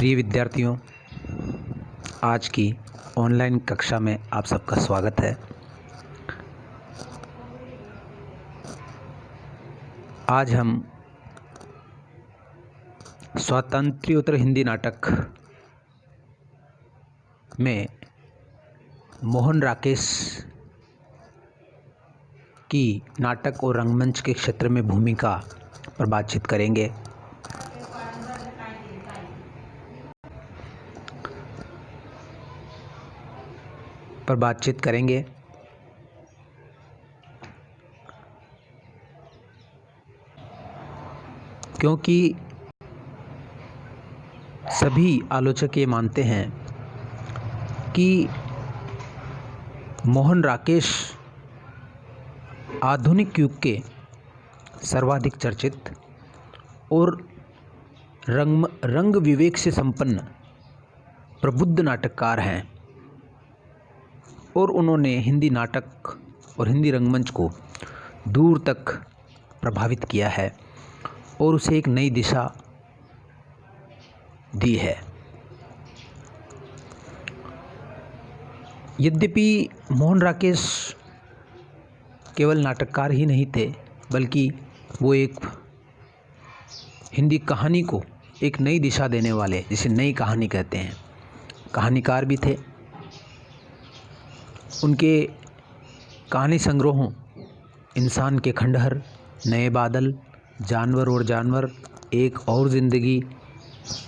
प्रिय विद्यार्थियों, आज की ऑनलाइन कक्षा में आप सबका स्वागत है। आज हम स्वातंत्र्योत्तर हिंदी नाटक में मोहन राकेश की नाटक और रंगमंच के क्षेत्र में भूमिका पर बातचीत करेंगे। क्योंकि सभी आलोचक ये मानते हैं कि मोहन राकेश आधुनिक युग के सर्वाधिक चर्चित और रंग विवेक से संपन्न प्रबुद्ध नाटककार हैं और उन्होंने हिंदी नाटक और हिंदी रंगमंच को दूर तक प्रभावित किया है और उसे एक नई दिशा दी है। यद्यपि मोहन राकेश केवल नाटककार ही नहीं थे, बल्कि वो एक हिंदी कहानी को एक नई दिशा देने वाले, जिसे नई कहानी कहते हैं, कहानीकार भी थे। उनके कहानी संग्रहों इंसान के खंडहर, नए बादल, जानवर और जानवर, एक और ज़िंदगी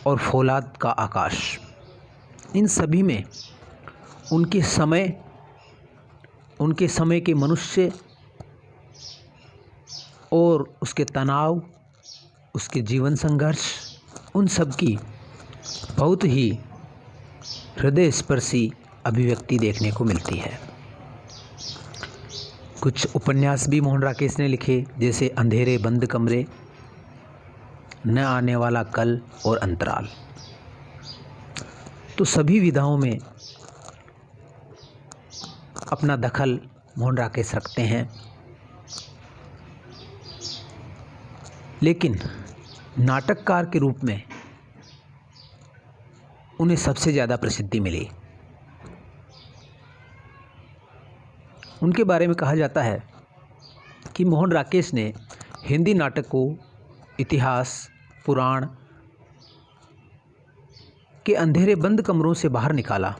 और फौलाद का आकाश, इन सभी में उनके समय के मनुष्य और उसके तनाव, उसके जीवन संघर्ष, उन सब की बहुत ही हृदय स्पर्शी अभिव्यक्ति देखने को मिलती है। कुछ उपन्यास भी मोहन राकेश ने लिखे, जैसे अंधेरे बंद कमरे, न आने वाला कल और अंतराल। तो सभी विधाओं में अपना दखल मोहन राकेश रखते हैं, लेकिन नाटककार के रूप में उन्हें सबसे ज़्यादा प्रसिद्धि मिली। उनके बारे में कहा जाता है कि मोहन राकेश ने हिंदी नाटक को इतिहास, पुराण के अंधेरे बंद कमरों से बाहर निकाला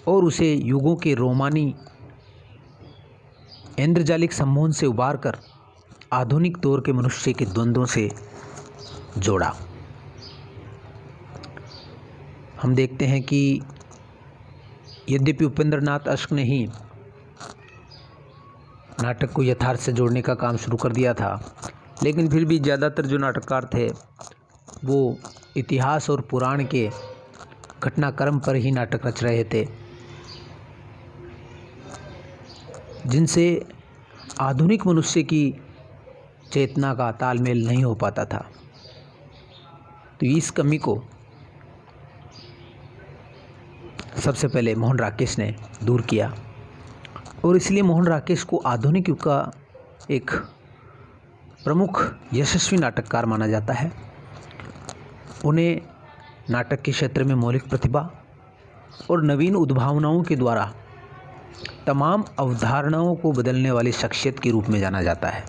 और उसे युगों के रोमानी इंद्रजालिक सम्मोहन से उबार कर आधुनिक दौर के मनुष्य के द्वंद्वों से जोड़ा। हम देखते हैं कि यद्यपि उपेंद्र नाथ अश्क ने ही नाटक को यथार्थ से जोड़ने का काम शुरू कर दिया था, लेकिन फिर भी ज़्यादातर जो नाटककार थे वो इतिहास और पुराण के घटनाक्रम पर ही नाटक रच रहे थे, जिनसे आधुनिक मनुष्य की चेतना का तालमेल नहीं हो पाता था। तो इस कमी को सबसे पहले मोहन राकेश ने दूर किया और इसलिए मोहन राकेश को आधुनिक युग का एक प्रमुख यशस्वी नाटककार माना जाता है। उन्हें नाटक के क्षेत्र में मौलिक प्रतिभा और नवीन उद्भावनाओं के द्वारा तमाम अवधारणाओं को बदलने वाली शख्सियत के रूप में जाना जाता है।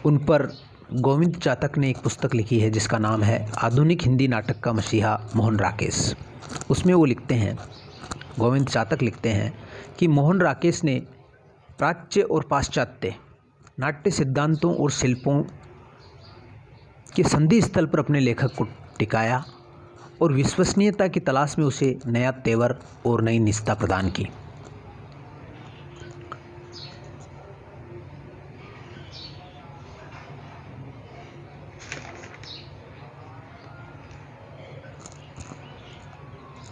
उन पर गोविंद चातक ने एक पुस्तक लिखी है जिसका नाम है आधुनिक हिंदी नाटक का मसीहा मोहन राकेश। उसमें वो लिखते हैं, गोविंद चातक लिखते हैं कि मोहन राकेश ने प्राच्य और पाश्चात्य नाट्य सिद्धांतों और शिल्पों के संधि स्थल पर अपने लेखक को टिकाया और विश्वसनीयता की तलाश में उसे नया तेवर और नई निष्ठा प्रदान की।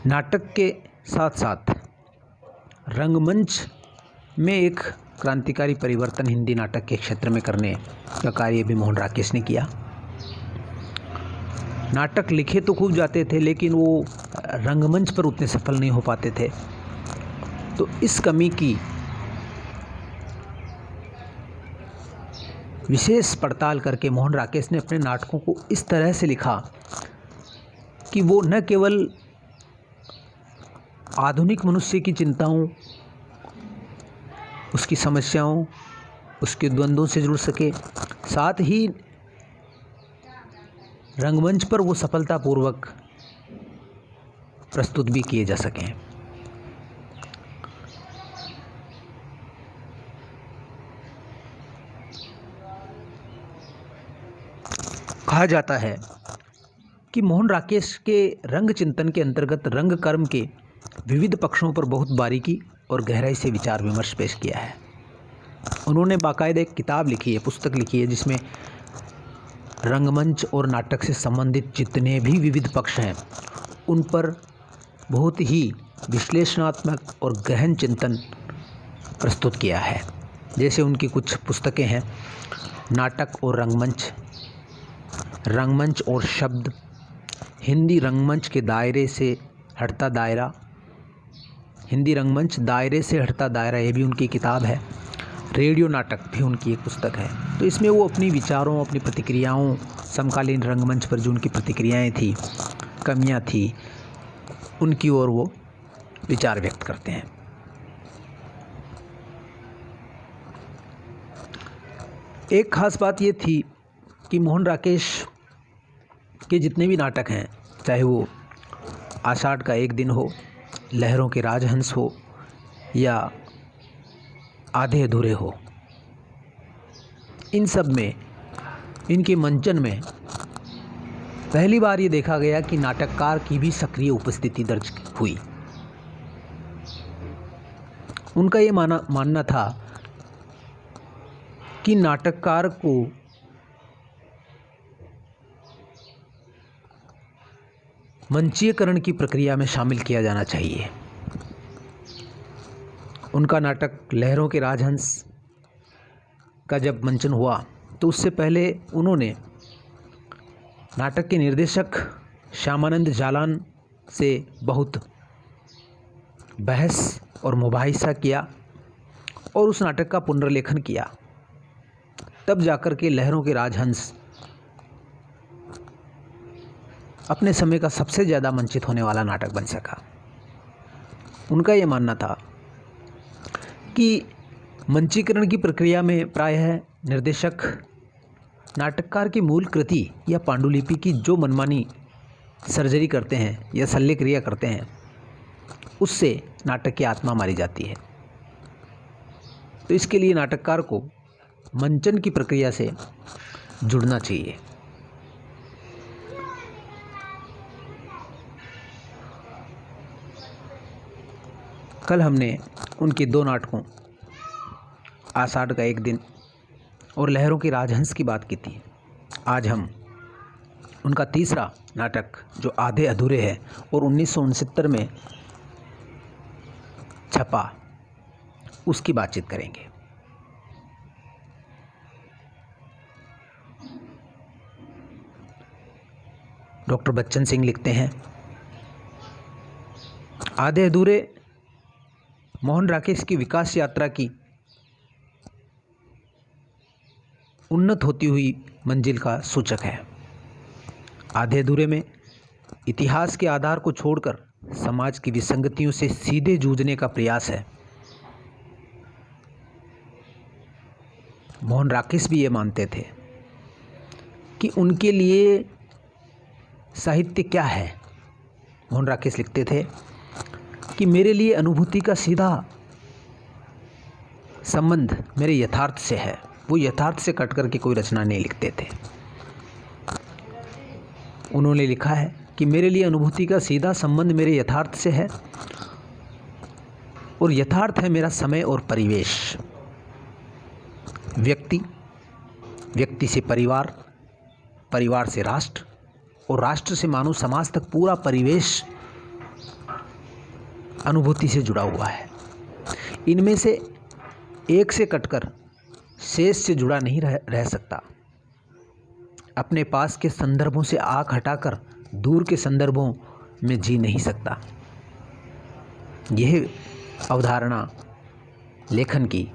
नाटक के साथ साथ रंगमंच में एक क्रांतिकारी परिवर्तन हिंदी नाटक के क्षेत्र में करने का कार्य भी मोहन राकेश ने किया। नाटक लिखे तो खूब जाते थे, लेकिन वो रंगमंच पर उतने सफल नहीं हो पाते थे। तो इस कमी की विशेष पड़ताल करके मोहन राकेश ने अपने नाटकों को इस तरह से लिखा कि वो न केवल आधुनिक मनुष्य की चिंताओं, उसकी समस्याओं, उसके द्वंद्वों से जुड़ सके, साथ ही रंगमंच पर वो सफलतापूर्वक प्रस्तुत भी किए जा सकें। कहा जाता है कि मोहन राकेश के रंग चिंतन के अंतर्गत रंग कर्म के विविध पक्षों पर बहुत बारीकी और गहराई से विचार विमर्श पेश किया है। उन्होंने बाकायदा एक किताब लिखी है, पुस्तक लिखी है, जिसमें रंगमंच और नाटक से संबंधित जितने भी विविध पक्ष हैं उन पर बहुत ही विश्लेषणात्मक और गहन चिंतन प्रस्तुत किया है। जैसे उनकी कुछ पुस्तकें हैं, नाटक और रंगमंच, रंगमंच और शब्द, हिंदी रंगमंच के दायरे से हटता दायरा, हिंदी रंगमंच दायरे से हटता दायरा, ये भी उनकी किताब है। रेडियो नाटक भी उनकी एक पुस्तक है। तो इसमें वो अपनी विचारों, अपनी प्रतिक्रियाओं, समकालीन रंगमंच पर जो उनकी प्रतिक्रियाएं थी, कमियां थी, उनकी ओर वो विचार व्यक्त करते हैं। एक खास बात ये थी कि मोहन राकेश के जितने भी नाटक हैं, चाहे वो आषाढ़ का एक दिन हो, लहरों के राजहंस हो या आधे अधूरे हो, इन सब में, इनके मंचन में पहली बार ये देखा गया कि नाटककार की भी सक्रिय उपस्थिति दर्ज हुई। उनका ये मानना था कि नाटककार को मंचीकरण की प्रक्रिया में शामिल किया जाना चाहिए। उनका नाटक लहरों के राजहंस का जब मंचन हुआ तो उससे पहले उन्होंने नाटक के निर्देशक श्यामानंद जालान से बहुत बहस और मुबाहिसा किया और उस नाटक का पुनर्लेखन किया। तब जाकर के लहरों के राजहंस अपने समय का सबसे ज़्यादा मंचित होने वाला नाटक बन सका। उनका ये मानना था कि मंचीकरण की प्रक्रिया में प्रायः निर्देशक नाटककार की मूल कृति या पांडुलिपि की जो मनमानी सर्जरी करते हैं या शल्य क्रिया करते हैं, उससे नाटक की आत्मा मारी जाती है। तो इसके लिए नाटककार को मंचन की प्रक्रिया से जुड़ना चाहिए। कल हमने उनके दो नाटकों आषाढ़ का एक दिन और लहरों के राजहंस की बात की थी। आज हम उनका तीसरा नाटक जो आधे अधूरे है और 1969 में छपा, उसकी बातचीत करेंगे। डॉक्टर बच्चन सिंह लिखते हैं, आधे अधूरे मोहन राकेश की विकास यात्रा की उन्नत होती हुई मंजिल का सूचक है। आधे अधूरे में इतिहास के आधार को छोड़कर समाज की विसंगतियों से सीधे जूझने का प्रयास है। मोहन राकेश भी ये मानते थे कि उनके लिए साहित्य क्या है। मोहन राकेश लिखते थे कि मेरे लिए अनुभूति का सीधा संबंध मेरे यथार्थ से है। वो यथार्थ से कट करके कोई रचना नहीं लिखते थे। उन्होंने लिखा है कि मेरे लिए अनुभूति का सीधा संबंध मेरे यथार्थ से है और यथार्थ है मेरा समय और परिवेश। व्यक्ति से परिवार, परिवार से राष्ट्र और राष्ट्र से मानव समाज तक पूरा परिवेश अनुभूति से जुड़ा हुआ है। इनमें से एक से कटकर शेष से जुड़ा नहीं रह सकता। अपने पास के संदर्भों से आँख हटाकर दूर के संदर्भों में जी नहीं सकता। यह अवधारणा लेखन की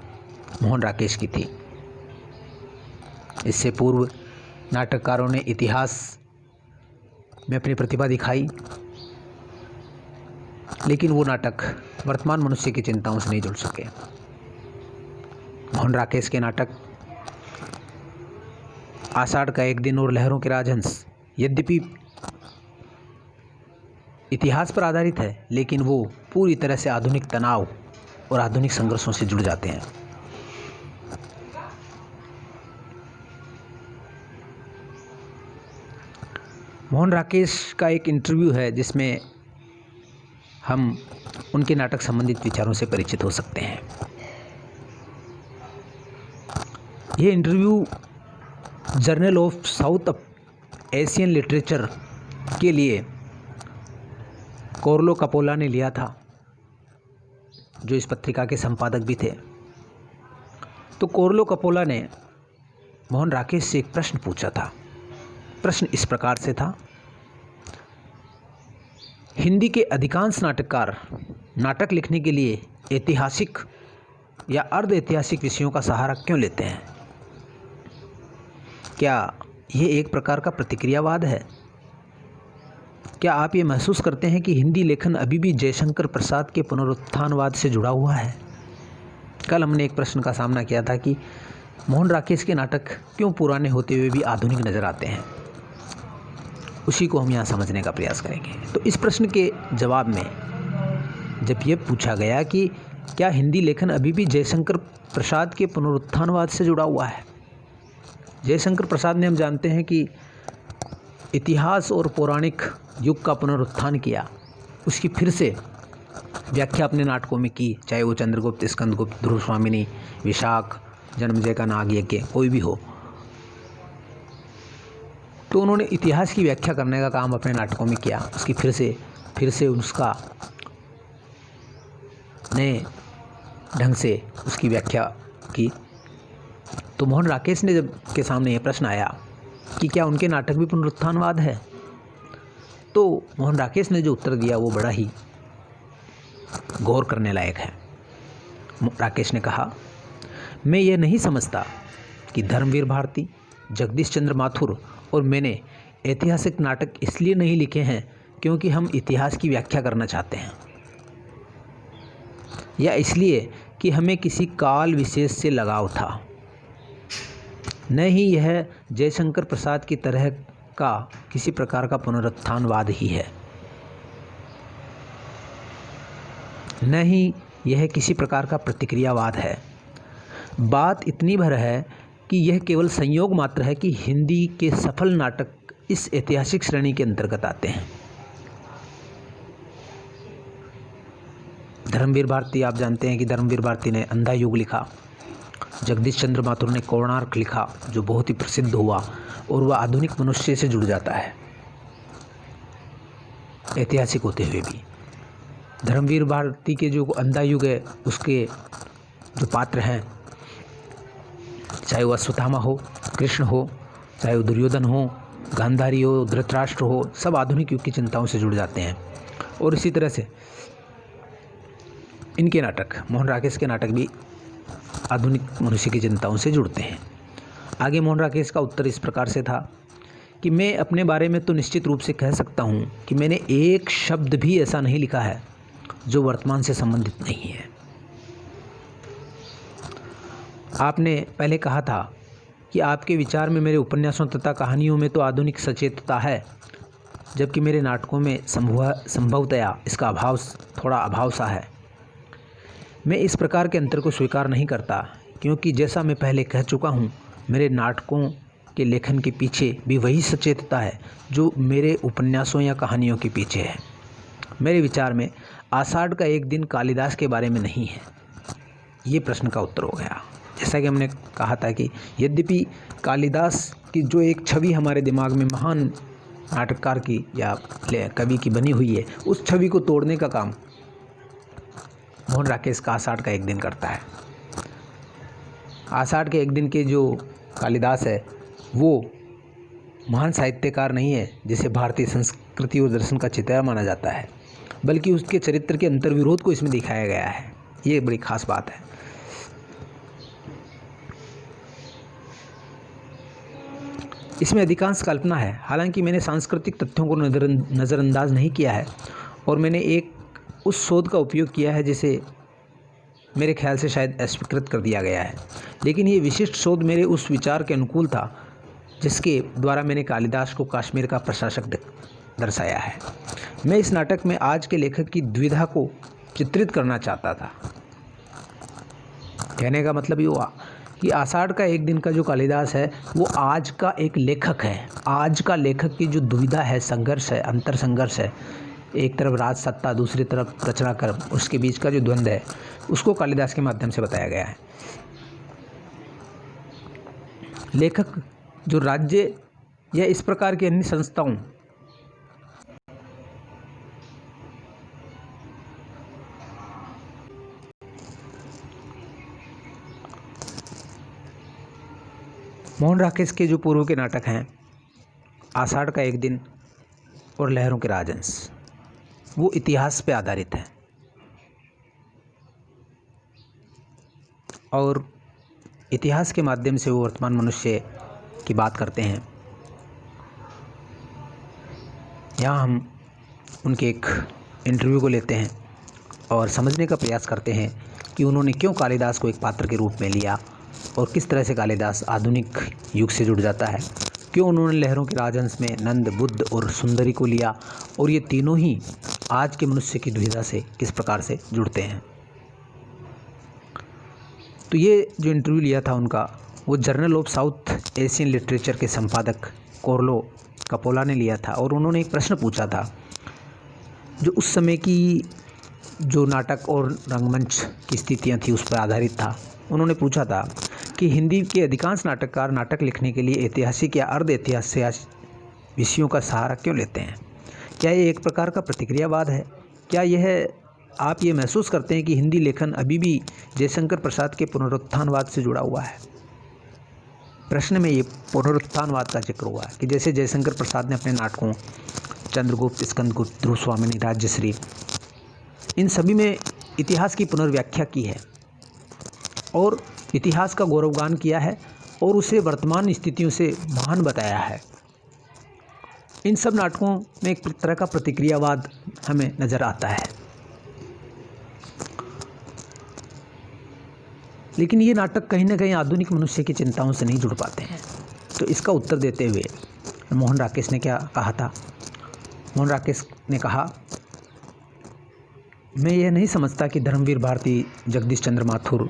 मोहन राकेश की थी। इससे पूर्व नाटककारों ने इतिहास में अपनी प्रतिभा दिखाई, लेकिन वो नाटक वर्तमान मनुष्य की चिंताओं से नहीं जुड़ सके। मोहन राकेश के नाटक आषाढ़ का एक दिन और लहरों के राजहंस यद्यपि इतिहास पर आधारित है, लेकिन वो पूरी तरह से आधुनिक तनाव और आधुनिक संघर्षों से जुड़ जाते हैं। मोहन राकेश का एक इंटरव्यू है जिसमें हम उनके नाटक संबंधित विचारों से परिचित हो सकते हैं। ये interview journal of south Asian literature के लिए कार्लो कपोला ने लिया था, जो इस पत्रिका के संपादक भी थे। तो कार्लो कपोला ने मोहन राकेश से एक प्रश्न पूछा था। प्रश्न इस प्रकार से था, हिंदी के अधिकांश नाटककार नाटक लिखने के लिए ऐतिहासिक या अर्ध ऐतिहासिक विषयों का सहारा क्यों लेते हैं? क्या ये एक प्रकार का प्रतिक्रियावाद है? क्या आप ये महसूस करते हैं कि हिंदी लेखन अभी भी जयशंकर प्रसाद के पुनरुत्थानवाद से जुड़ा हुआ है? कल हमने एक प्रश्न का सामना किया था कि मोहन राकेश के नाटक क्यों पुराने होते हुए भी आधुनिक नज़र आते हैं। उसी को हम यहाँ समझने का प्रयास करेंगे। तो इस प्रश्न के जवाब में जब ये पूछा गया कि क्या हिंदी लेखन अभी भी जयशंकर प्रसाद के पुनरुत्थानवाद से जुड़ा हुआ है। जयशंकर प्रसाद ने हम जानते हैं कि इतिहास और पौराणिक युग का पुनरुत्थान किया, उसकी फिर से व्याख्या अपने नाटकों में की, चाहे वो चंद्रगुप्त, स्कंदगुप्त, ध्रुव स्वामिनी, विशाख, जन्मजय का नाग यज्ञ कोई भी हो। तो उन्होंने इतिहास की व्याख्या करने का काम अपने नाटकों में किया, उसकी फिर से उसका नए ढंग से उसकी व्याख्या की। तो मोहन राकेश ने जब के सामने ये प्रश्न आया कि क्या उनके नाटक भी पुनरुत्थानवाद है, तो मोहन राकेश ने जो उत्तर दिया वो बड़ा ही गौर करने लायक है। राकेश ने कहा, मैं ये नहीं समझता कि धर्मवीर भारती, जगदीश चंद्र माथुर और मैंने ऐतिहासिक नाटक इसलिए नहीं लिखे हैं क्योंकि हम इतिहास की व्याख्या करना चाहते हैं, या इसलिए कि हमें किसी काल विशेष से लगाव था। न ही यह जयशंकर प्रसाद की तरह का किसी प्रकार का पुनरुत्थानवाद ही है, न ही यह किसी प्रकार का प्रतिक्रियावाद है। बात इतनी भर है कि यह केवल संयोग मात्र है कि हिंदी के सफल नाटक इस ऐतिहासिक श्रेणी के अंतर्गत आते हैं। धर्मवीर भारती, आप जानते हैं कि धर्मवीर भारती ने अंधा युग लिखा, जगदीश चंद्र माथुर ने कोणार्क लिखा जो बहुत ही प्रसिद्ध हुआ और वह आधुनिक मनुष्य से जुड़ जाता है ऐतिहासिक होते हुए भी। धर्मवीर भारती के जो अंधा युग है उसके जो पात्र हैं, चाहे वो अश्वत्थामा हो, कृष्ण हो, चाहे वो दुर्योधन हो, गांधारी हो, धृतराष्ट्र हो, सब आधुनिक युग की चिंताओं से जुड़ जाते हैं। और इसी तरह से इनके नाटक, मोहन राकेश के नाटक भी आधुनिक मनुष्य की चिंताओं से जुड़ते हैं। आगे मोहन राकेश का उत्तर इस प्रकार से था कि मैं अपने बारे में तो निश्चित रूप से कह सकता हूँ कि मैंने एक शब्द भी ऐसा नहीं लिखा है जो वर्तमान से संबंधित नहीं है। आपने पहले कहा था कि आपके विचार में मेरे उपन्यासों तथा कहानियों में तो आधुनिक सचेतता है, जबकि मेरे नाटकों में संभवतया इसका थोड़ा अभाव सा है। मैं इस प्रकार के अंतर को स्वीकार नहीं करता, क्योंकि जैसा मैं पहले कह चुका हूँ, मेरे नाटकों के लेखन के पीछे भी वही सचेतता है जो मेरे उपन्यासों या कहानियों के पीछे है। मेरे विचार में आषाढ़ का एक दिन कालिदास के बारे में नहीं है। ये प्रश्न का उत्तर हो गया। जैसा कि हमने कहा था कि यद्यपि कालिदास की जो एक छवि हमारे दिमाग में महान नाटककार की या कवि की बनी हुई है, उस छवि को तोड़ने का काम मोहन राकेश का आषाढ़ का एक दिन करता है। आषाढ़ के एक दिन के जो कालिदास है वो महान साहित्यकार नहीं है जिसे भारतीय संस्कृति और दर्शन का चिताया माना जाता है, बल्कि उसके चरित्र के अंतर्विरोध को इसमें दिखाया गया है। ये बड़ी खास बात है। इसमें अधिकांश कल्पना है, हालांकि मैंने सांस्कृतिक तथ्यों को नज़रअंदाज नहीं किया है और मैंने एक उस शोध का उपयोग किया है जिसे मेरे ख्याल से शायद अस्वीकृत कर दिया गया है, लेकिन ये विशिष्ट शोध मेरे उस विचार के अनुकूल था जिसके द्वारा मैंने कालिदास को कश्मीर का प्रशासक दर्शाया है। मैं इस नाटक में आज के लेखक की द्विधा को चित्रित करना चाहता था। कहने का मतलब ये हुआ कि आषाढ़ का एक दिन का जो कालिदास है वो आज का एक लेखक है। आज का लेखक की जो दुविधा है, संघर्ष है, अंतर संघर्ष है, एक तरफ राज सत्ता, दूसरी तरफ रचना कर्म, उसके बीच का जो द्वंद्व है उसको कालिदास के माध्यम से बताया गया है। लेखक जो राज्य या इस प्रकार की अन्य संस्थाओं मोहन राकेश के जो पूर्व के नाटक हैं आषाढ़ का एक दिन और लहरों के राजहंस, वो इतिहास पे आधारित है और इतिहास के माध्यम से वो वर्तमान मनुष्य की बात करते हैं। यहाँ हम उनके एक इंटरव्यू को लेते हैं और समझने का प्रयास करते हैं कि उन्होंने क्यों कालिदास को एक पात्र के रूप में लिया और किस तरह से कालिदास आधुनिक युग से जुड़ जाता है, क्यों उन्होंने लहरों के राजहंस में नंद, बुद्ध और सुंदरी को लिया और ये तीनों ही आज के मनुष्य की दुविधा से किस प्रकार से जुड़ते हैं। तो ये जो इंटरव्यू लिया था उनका, वो journal of south Asian literature के संपादक कोर्लो कपोला ने लिया था और उन्होंने एक प्रश्न पूछा था जो उस समय की जो नाटक और रंगमंच की स्थितियाँ थी उस पर आधारित था। उन्होंने पूछा था कि हिंदी के अधिकांश नाटककार नाटक लिखने के लिए ऐतिहासिक या अर्ध ऐतिहासिक विषयों का सहारा क्यों लेते हैं? क्या ये एक प्रकार का प्रतिक्रियावाद है? क्या यह आप ये महसूस करते हैं कि हिंदी लेखन अभी भी जयशंकर प्रसाद के पुनरुत्थानवाद से जुड़ा हुआ है? प्रश्न में ये पुनरुत्थानवाद का जिक्र हुआ कि जैसे जयशंकर प्रसाद ने अपने नाटकों चंद्रगुप्त, स्कंदगुप्त, ध्रुवस्वामिनी, राज्यश्री, इन सभी में इतिहास की पुनर्व्याख्या की है और इतिहास का गौरवगान किया है और उसे वर्तमान स्थितियों से महान बताया है। इन सब नाटकों में एक तरह का प्रतिक्रियावाद हमें नज़र आता है, लेकिन ये नाटक कहीं ना कहीं आधुनिक मनुष्य की चिंताओं से नहीं जुड़ पाते हैं। तो इसका उत्तर देते हुए मोहन राकेश ने क्या कहा था? मोहन राकेश ने कहा, मैं यह नहीं समझता कि धर्मवीर भारती, जगदीश चंद्र माथुर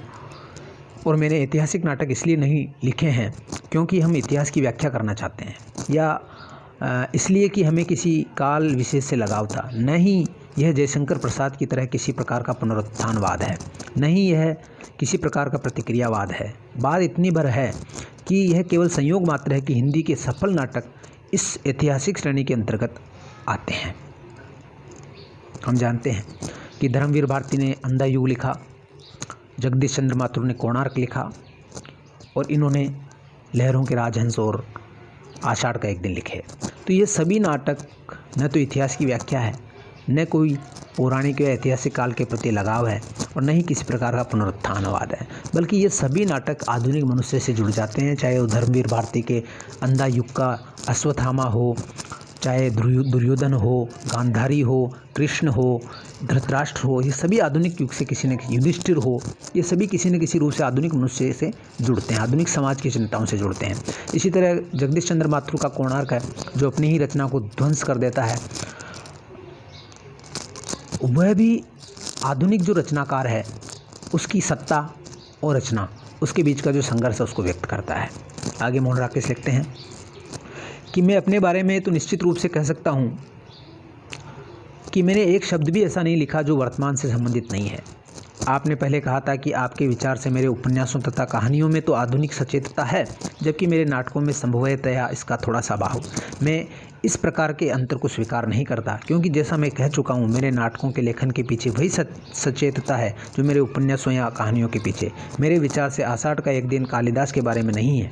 और मैंने ऐतिहासिक नाटक इसलिए नहीं लिखे हैं क्योंकि हम इतिहास की व्याख्या करना चाहते हैं या इसलिए कि हमें किसी काल विशेष से लगाव था। नहीं, यह जयशंकर प्रसाद की तरह किसी प्रकार का पुनरुत्थानवाद है, नहीं यह किसी प्रकार का प्रतिक्रियावाद है। बात इतनी भर है कि यह केवल संयोग मात्र है कि हिंदी के सफल नाटक इस ऐतिहासिक श्रेणी के अंतर्गत आते हैं। हम जानते हैं कि धर्मवीर भारती ने अंधा युग लिखा, जगदीश चंद्र माथुर ने कोणार्क लिखा और इन्होंने लहरों के राजहंस और आषाढ़ का एक दिन लिखे। तो ये सभी नाटक न तो इतिहास की व्याख्या है, न कोई पौराणिक या ऐतिहासिक काल के प्रति लगाव है और न ही किसी प्रकार का पुनरुत्थानवाद है, बल्कि ये सभी नाटक आधुनिक मनुष्य से जुड़ जाते हैं। चाहे वो धर्मवीर भारती के अंधा युग का अश्वत्थामा हो, चाहे दुर्योधन हो, गांधारी हो, कृष्ण हो, धृतराष्ट्र हो, ये सभी आधुनिक युग से किसी न युधिष्ठिर हो, ये सभी किसी न किसी रूप से आधुनिक मनुष्य से जुड़ते हैं, आधुनिक समाज की चिंताओं से जुड़ते हैं। इसी तरह जगदीश चंद्र माथुर का कोणार्क है जो अपनी ही रचना को ध्वंस कर देता है, वह भी आधुनिक जो रचनाकार है उसकी सत्ता और रचना, उसके बीच का जो संघर्ष है उसको व्यक्त करता है। आगे मोहन राकेश लिखते हैं कि मैं अपने बारे में तो निश्चित रूप से कह सकता हूँ कि मैंने एक शब्द भी ऐसा नहीं लिखा जो वर्तमान से संबंधित नहीं है। आपने पहले कहा था कि आपके विचार से मेरे उपन्यासों तथा कहानियों में तो आधुनिक सचेतता है, जबकि मेरे नाटकों में संभवतया इसका थोड़ा सा अभाव। मैं इस प्रकार के अंतर को स्वीकार नहीं करता, क्योंकि जैसा मैं कह चुका हूँ, मेरे नाटकों के लेखन के पीछे वही सचेतता है जो मेरे उपन्यासों या कहानियों के पीछे। मेरे विचार से आषाढ़ का एक दिन कालिदास के बारे में नहीं है,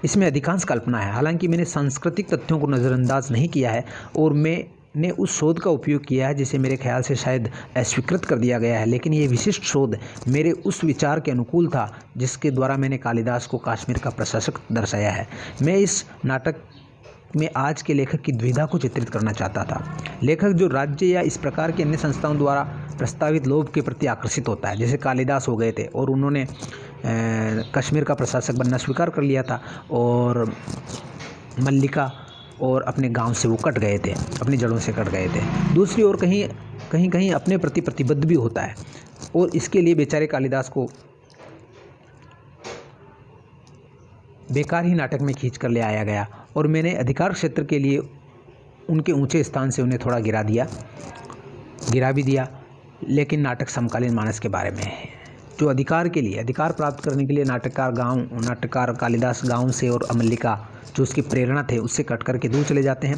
इसमें अधिकांश कल्पना है। हालांकि मैंने सांस्कृतिक तथ्यों को नज़रअंदाज नहीं किया है और मैं ने उस शोध का उपयोग किया है जिसे मेरे ख्याल से शायद अस्वीकृत कर दिया गया है, लेकिन ये विशिष्ट शोध मेरे उस विचार के अनुकूल था जिसके द्वारा मैंने कालिदास को कश्मीर का प्रशासक दर्शाया है। मैं इस नाटक में आज के लेखक की द्विधा को चित्रित करना चाहता था। लेखक जो राज्य या इस प्रकार की अन्य संस्थाओं द्वारा प्रस्तावित लोभ के प्रति आकर्षित होता है, जैसे कालिदास हो गए थे और उन्होंने कश्मीर का प्रशासक बनना स्वीकार कर लिया था, और मल्लिका और अपने गांव से वो कट गए थे, अपनी जड़ों से कट गए थे। दूसरी ओर कहीं अपने प्रति प्रतिबद्ध भी होता है, और इसके लिए बेचारे कालिदास को बेकार ही नाटक में खींच कर ले आया गया, और मैंने अधिकार क्षेत्र के लिए उनके ऊंचे स्थान से उन्हें थोड़ा गिरा भी दिया। लेकिन नाटक समकालीन मानस के बारे में है, जो अधिकार प्राप्त करने के लिए नाटककार कालिदास गांव से और मल्लिका जो उसकी प्रेरणा थे उससे कट करके दूर चले जाते हैं।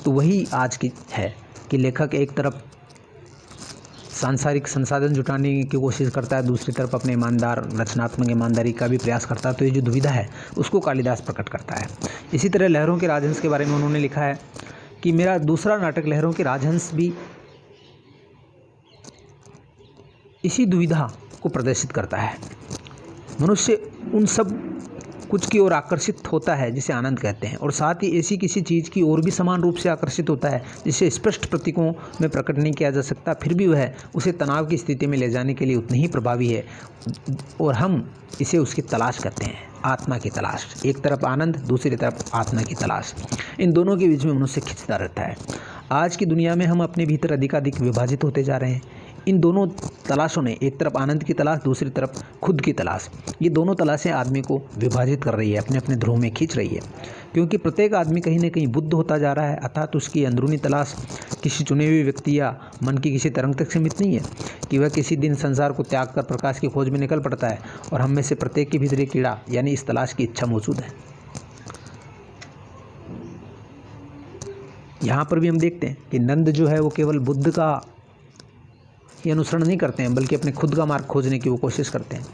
तो वही आज की है कि लेखक एक तरफ सांसारिक संसाधन जुटाने की कोशिश करता है, दूसरी तरफ अपने रचनात्मक ईमानदारी का भी प्रयास करता है। तो ये जो दुविधा है उसको कालिदास प्रकट करता है। इसी तरह लहरों के राजहंस के बारे में उन्होंने लिखा है कि मेरा दूसरा नाटक लहरों के राजहंस भी इसी दुविधा को प्रदर्शित करता है। मनुष्य उन सब कुछ की ओर आकर्षित होता है जिसे आनंद कहते हैं, और साथ ही ऐसी किसी चीज़ की ओर भी समान रूप से आकर्षित होता है जिसे स्पष्ट प्रतीकों में प्रकट नहीं किया जा सकता, फिर भी वह उसे तनाव की स्थिति में ले जाने के लिए उतनी ही प्रभावी है, और हम इसे उसकी तलाश करते हैं, आत्मा की तलाश। एक तरफ आनंद, दूसरी तरफ आत्मा की तलाश। इन दोनों के बीच में मनुष्य खिंचता रहता है। आज की दुनिया में हम अपने भीतर अधिकाधिक विभाजित होते जा रहे हैं। इन दोनों तलाशों ने, एक तरफ आनंद की तलाश, दूसरी तरफ खुद की तलाश, ये दोनों तलाशें आदमी को विभाजित कर रही है, अपने अपने ध्रुव में खींच रही है, क्योंकि प्रत्येक आदमी कहीं ना कहीं बुद्ध होता जा रहा है। अर्थात उसकी अंदरूनी तलाश किसी चुने हुए व्यक्ति या मन की किसी तरंग तक सीमित नहीं है कि वह किसी दिन संसार को त्याग कर प्रकाश की खोज में निकल पड़ता है, और हम में से प्रत्येक के भीतर एक कीड़ा यानी इस तलाश की इच्छा मौजूद है। यहाँ पर भी हम देखते हैं कि नंद जो है वो केवल बुद्ध का ही अनुसरण नहीं करते हैं, बल्कि अपने खुद का मार्ग खोजने की वो कोशिश करते हैं।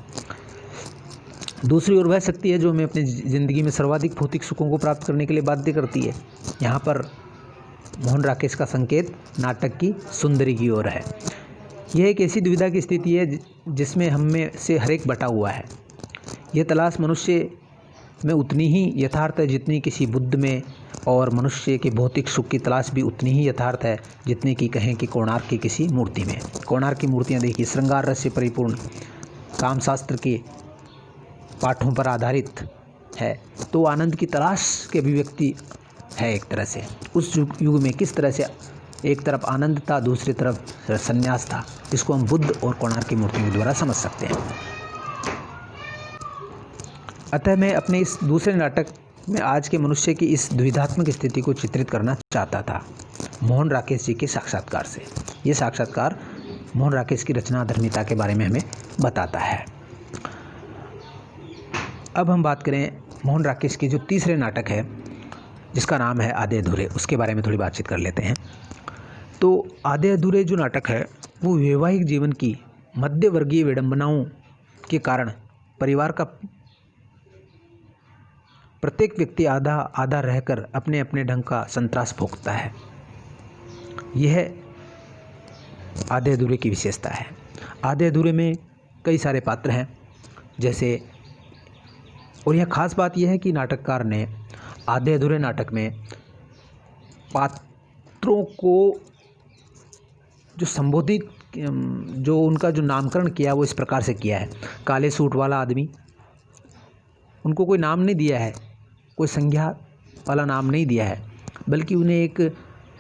दूसरी ओर वह शक्ति है जो हमें अपनी ज़िंदगी में सर्वाधिक भौतिक सुखों को प्राप्त करने के लिए बाध्य करती है। यहाँ पर मोहन राकेश का संकेत नाटक की सुंदरी की ओर है। यह एक ऐसी दुविधा की स्थिति है जिसमें हम में से हर एक बटा हुआ है। यह तलाश मनुष्य में उतनी ही यथार्थ है जितनी किसी बुद्ध में, और मनुष्य के भौतिक सुख की तलाश भी उतनी ही यथार्थ है जितनी कि कहें कि कोणार्क की किसी मूर्ति में। कोणार्क की मूर्तियाँ देखिए, श्रृंगार रस से परिपूर्ण, कामशास्त्र के पाठों पर आधारित है। तो आनंद की तलाश की अभिव्यक्ति है एक तरह से। उस युग में किस तरह से एक तरफ आनंद था, दूसरी तरफ संन्यास था, इसको हम बुद्ध और कोणार्क की मूर्तियों के द्वारा समझ सकते हैं। अतः मैं अपने इस दूसरे नाटक में आज के मनुष्य की इस द्विधात्मक स्थिति को चित्रित करना चाहता था मोहन राकेश जी के साक्षात्कार से। ये साक्षात्कार मोहन राकेश की रचनाधर्मिता के बारे में हमें बताता है। अब हम बात करें मोहन राकेश की जो तीसरे नाटक है जिसका नाम है आधे अधूरे, उसके बारे में थोड़ी बातचीत कर लेते हैं। तो आधे अधूरे जो नाटक है वो वैवाहिक जीवन की मध्य वर्गीय विडंबनाओं के कारण परिवार का प्रत्येक व्यक्ति आधा आधा रहकर अपने अपने ढंग का संतरास भोगता है। यह आधे अधूरे की विशेषता है। आधे अधूरे में कई सारे पात्र हैं जैसे, और यह खास बात यह है कि नाटककार ने आधे अधूरे नाटक में पात्रों को जो संबोधित, जो उनका जो नामकरण किया वो इस प्रकार से किया है। काले सूट वाला आदमी, उनको कोई नाम नहीं दिया है, कोई संज्ञा वाला नाम नहीं दिया है, बल्कि उन्हें एक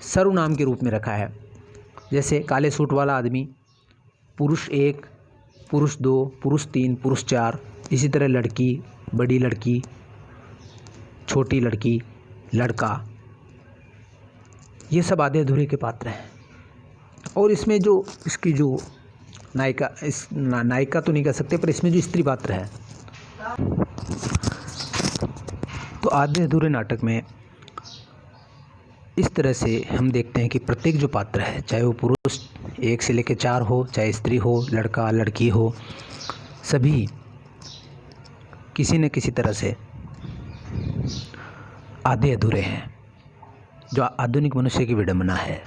सर्वनाम के रूप में रखा है। जैसे काले सूट वाला आदमी, पुरुष 1, पुरुष 2, पुरुष 3, पुरुष 4, इसी तरह लड़की, बड़ी लड़की, छोटी लड़की, लड़का, ये सब आधे अधूरे के पात्र हैं। और इसमें जो इसकी जो नायिका, इस नायिका तो नहीं कह सकते, पर इसमें जो स्त्री पात्र है, तो आधे अधूरे नाटक में इस तरह से हम देखते हैं कि प्रत्येक जो पात्र है, चाहे वो पुरुष 1 से लेकर 4 हो, चाहे स्त्री हो, लड़का लड़की हो, सभी किसी न किसी तरह से आधे अधूरे हैं, जो आधुनिक मनुष्य की विडंबना है।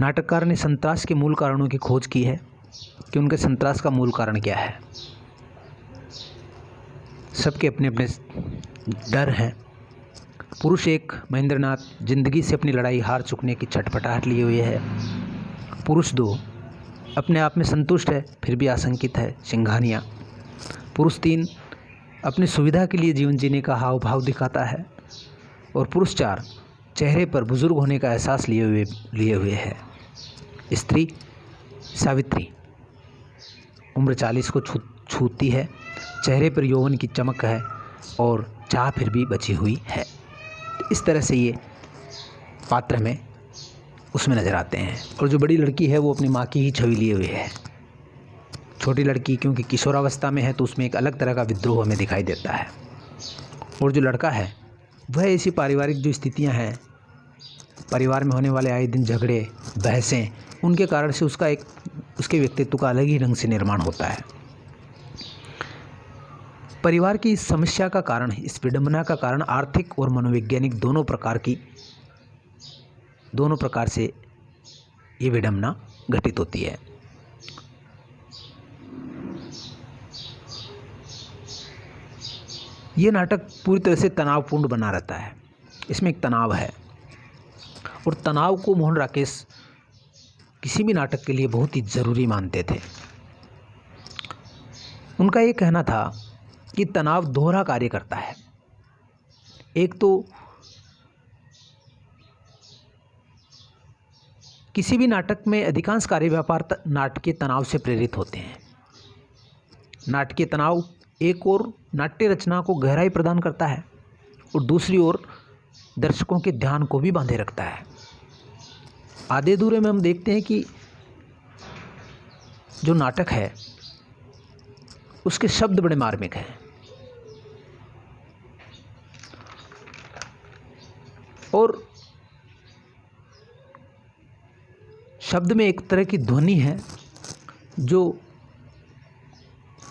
नाटककार ने संत्रास के मूल कारणों की खोज की है कि उनके संत्रास का मूल कारण क्या है। सबके अपने अपने डर हैं। पुरुष एक महेंद्रनाथ जिंदगी से अपनी लड़ाई हार चुकने की छटपटाहट लिए हुए है। पुरुष दो अपने आप में संतुष्ट है फिर भी आशंकित है, सिंघानिया। पुरुष तीन अपनी सुविधा के लिए जीवन जीने का हाव भाव दिखाता है। और पुरुष चार चेहरे पर बुजुर्ग होने का एहसास लिए हुए है। स्त्री सावित्री उम्र 40 को छूती है, चेहरे पर यौवन की चमक है और चाह फिर भी बची हुई है। इस तरह से ये पात्र में उसमें नज़र आते हैं। और जो बड़ी लड़की है वो अपनी माँ की ही छवि लिए हुए है। छोटी लड़की क्योंकि किशोरावस्था में है तो उसमें एक अलग तरह का विद्रोह हमें दिखाई देता है। और जो लड़का है वह ऐसी पारिवारिक जो स्थितियां हैं, परिवार में होने वाले आए दिन झगड़े बहसें, उनके कारण से उसके व्यक्तित्व का अलग ही रंग से निर्माण होता है। परिवार की इस समस्या का कारण, इस विडंबना का कारण आर्थिक और मनोवैज्ञानिक दोनों प्रकार से ये विडंबना घटित होती है। ये नाटक पूरी तरह से तनावपूर्ण बना रहता है। इसमें एक तनाव है और तनाव को मोहन राकेश किसी भी नाटक के लिए बहुत ही ज़रूरी मानते थे। उनका ये कहना था कि तनाव दोहरा कार्य करता है। एक तो किसी भी नाटक में अधिकांश कार्य व्यापार नाटकीय तनाव से प्रेरित होते हैं। नाटकीय तनाव एक और नाट्य रचना को गहराई प्रदान करता है और दूसरी ओर दर्शकों के ध्यान को भी बांधे रखता है। आधे अधूरे में हम देखते हैं कि जो नाटक है उसके शब्द बड़े मार्मिक हैं और शब्द में एक तरह की ध्वनि है जो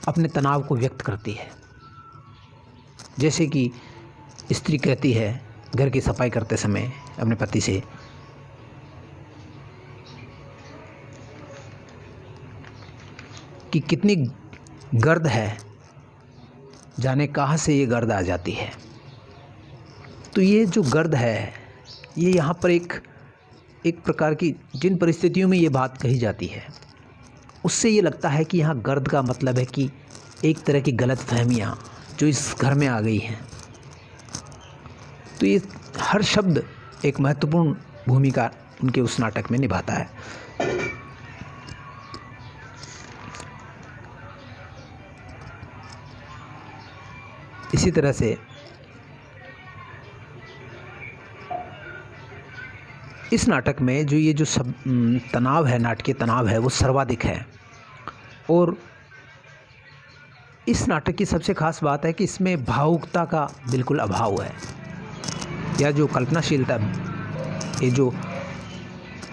अपने तनाव को व्यक्त करती है। जैसे कि स्त्री कहती है घर की सफाई करते समय अपने पति से कि कितनी गर्द है, जाने कहाँ से ये गर्द आ जाती है। तो ये जो गर्द है ये यहाँ पर एक प्रकार की जिन परिस्थितियों में ये बात कही जाती है उससे ये लगता है कि यहाँ गर्द का मतलब है कि एक तरह की गलतफहमियाँ जो इस घर में आ गई हैं। तो ये हर शब्द एक महत्वपूर्ण भूमिका उनके उस नाटक में निभाता है। इसी तरह से इस नाटक में जो ये जो सब तनाव है, नाटकीय तनाव है, वो सर्वाधिक है। और इस नाटक की सबसे खास बात है कि इसमें भावुकता का बिल्कुल अभाव है, या जो कल्पनाशीलता, ये जो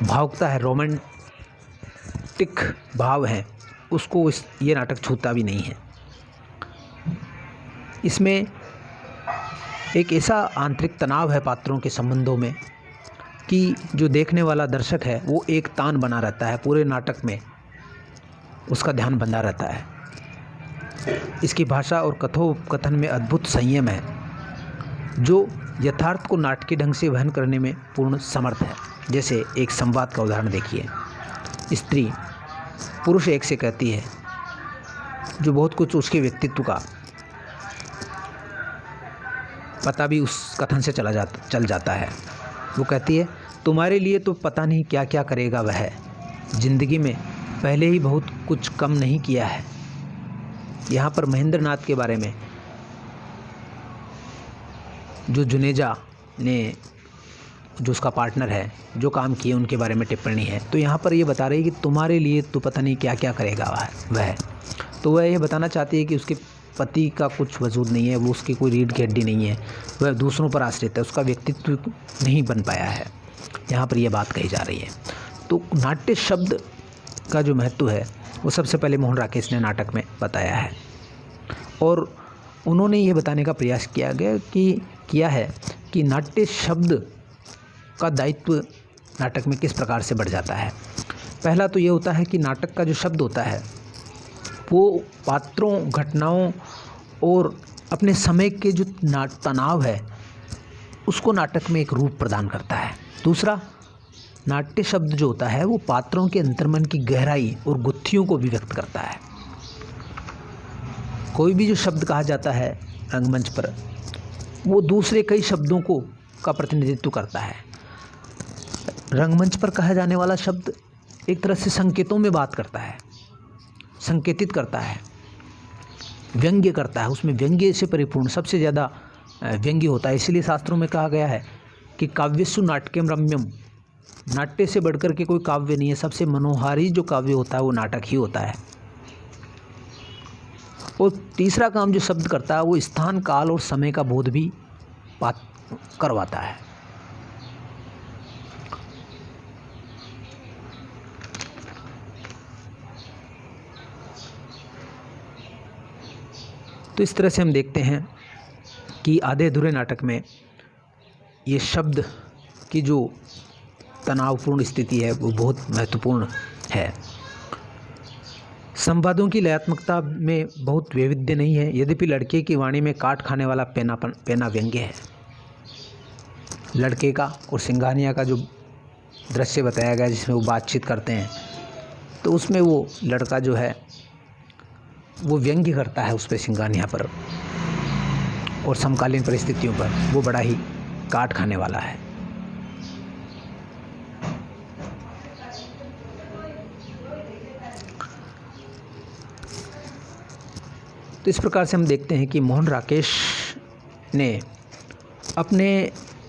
भावुकता है, रोमांटिक भाव है, उसको ये नाटक छूता भी नहीं है। इसमें एक ऐसा आंतरिक तनाव है पात्रों के संबंधों में कि जो देखने वाला दर्शक है वो एक तान बना रहता है, पूरे नाटक में उसका ध्यान बंधा रहता है। इसकी भाषा और कथोपकथन में अद्भुत संयम है जो यथार्थ को नाटकीय ढंग से वहन करने में पूर्ण समर्थ है। जैसे एक संवाद का उदाहरण देखिए। स्त्री पुरुष एक से कहती है जो बहुत कुछ उसके व्यक्तित्व का पता भी उस कथन से चल जाता है। वो कहती है तुम्हारे लिए तो पता नहीं क्या क्या करेगा वह, ज़िंदगी में पहले ही बहुत कुछ कम नहीं किया है। यहाँ पर महेंद्रनाथ के बारे में जो जुनेजा ने, जो उसका पार्टनर है, जो काम किए उनके बारे में टिप्पणी है। तो यहाँ पर ये बता रही है कि तुम्हारे लिए तो पता नहीं क्या क्या करेगा वह। तो वह ये बताना चाहती है कि उसके पति का कुछ वजूद नहीं है, वो उसकी कोई रीढ़ की हड्डी नहीं है, वह दूसरों पर आश्रित है, उसका व्यक्तित्व नहीं बन पाया है। यहाँ पर यह बात कही जा रही है। तो नाट्य शब्द का जो महत्व है वो सबसे पहले मोहन राकेश ने नाटक में बताया है और उन्होंने ये बताने का प्रयास किया है कि नाट्य शब्द का दायित्व नाटक में किस प्रकार से बढ़ जाता है। पहला तो ये होता है कि नाटक का जो शब्द होता है वो पात्रों, घटनाओं और अपने समय के जो तनाव है उसको नाटक में एक रूप प्रदान करता है। दूसरा, नाट्य शब्द जो होता है वो पात्रों के अंतर्मन की गहराई और गुत्थियों को भी व्यक्त करता है। कोई भी जो शब्द कहा जाता है रंगमंच पर वो दूसरे कई शब्दों का प्रतिनिधित्व करता है। रंगमंच पर कहा जाने वाला शब्द एक तरह से संकेतों में बात करता है, संकेतित करता है, व्यंग्य करता है, उसमें व्यंग्य से परिपूर्ण सबसे ज़्यादा व्यंग्य होता है। इसलिए शास्त्रों में कहा गया है कि काव्यसु नाट्यम रम्यम, नाट्य से बढ़कर के कोई काव्य नहीं है, सबसे मनोहारी जो काव्य होता है वो नाटक ही होता है। और तीसरा काम जो शब्द करता है वो स्थान, काल और समय का बोध भी करवाता है। तो इस तरह से हम देखते हैं कि आधे अधूरे नाटक में ये शब्द की जो तनावपूर्ण स्थिति है वो बहुत महत्वपूर्ण है। संवादों की लयात्मकता में बहुत वैविध्य नहीं है, यद्यपि लड़के की वाणी में काट खाने वाला पेना व्यंग्य है। लड़के का और सिंघानिया का जो दृश्य बताया गया जिसमें वो बातचीत करते हैं, तो उसमें वो लड़का जो है वो व्यंग्य करता है उस पर, सिंघानिया पर और समकालीन परिस्थितियों पर, वो बड़ा ही काट खाने वाला है। तो इस प्रकार से हम देखते हैं कि मोहन राकेश ने अपने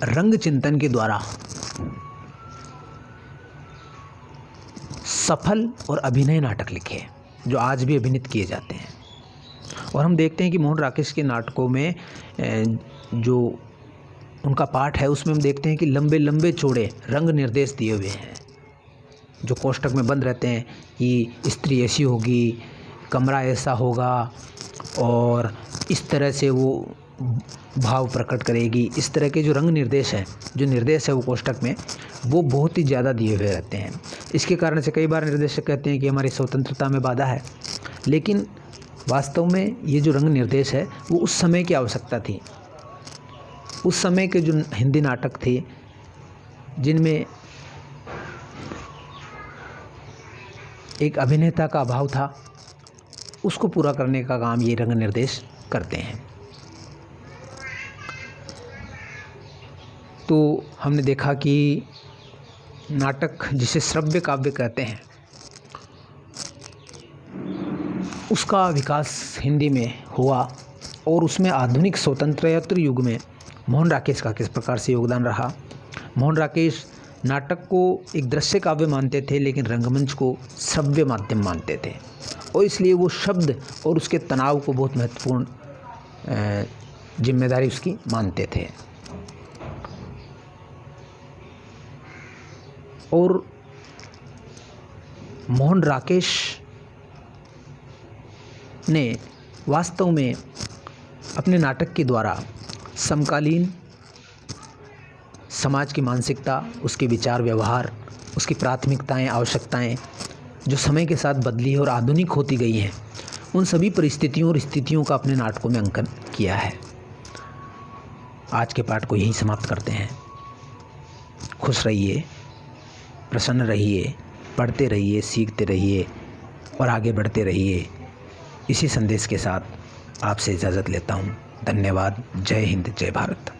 रंग चिंतन के द्वारा सफल और अभिनय नाटक लिखे जो आज भी अभिनीत किए जाते हैं। और हम देखते हैं कि मोहन राकेश के नाटकों में जो उनका पाठ है उसमें हम देखते हैं कि लंबे लंबे चौड़े रंग निर्देश दिए हुए हैं जो कोष्ठक में बंद रहते हैं कि स्त्री ऐसी होगी, कमरा ऐसा होगा और इस तरह से वो भाव प्रकट करेगी। इस तरह के जो रंग निर्देश है, जो निर्देश है वो कोष्ठक में वो बहुत ही ज़्यादा दिए हुए रहते हैं। इसके कारण से कई बार निर्देशक कहते हैं कि हमारी स्वतंत्रता में बाधा है, लेकिन वास्तव में ये जो रंग निर्देश है वो उस समय की आवश्यकता थी। उस समय के जो हिंदी नाटक थे जिनमें एक अभिनेता का अभाव था, उसको पूरा करने का काम ये रंग निर्देश करते हैं। तो हमने देखा कि नाटक जिसे श्रव्य काव्य कहते हैं उसका विकास हिंदी में हुआ और उसमें आधुनिक स्वतंत्र युग में मोहन राकेश का किस प्रकार से योगदान रहा। मोहन राकेश नाटक को एक दृश्य काव्य मानते थे लेकिन रंगमंच को श्रव्य माध्यम मानते थे और इसलिए वो शब्द और उसके तनाव को बहुत महत्वपूर्ण जिम्मेदारी उसकी मानते थे। और मोहन राकेश ने वास्तव में अपने नाटक के द्वारा समकालीन समाज की मानसिकता, उसके विचार व्यवहार, उसकी प्राथमिकताएं, आवश्यकताएं जो समय के साथ बदली और आधुनिक होती गई हैं, उन सभी परिस्थितियों और स्थितियों का अपने नाटकों में अंकन किया है। आज के पाठ को यहीं समाप्त करते हैं। खुश रहिए, प्रसन्न रहिए, पढ़ते रहिए, सीखते रहिए और आगे बढ़ते रहिए। इसी संदेश के साथ आपसे इजाज़त लेता हूँ। धन्यवाद। जय हिंद, जय भारत।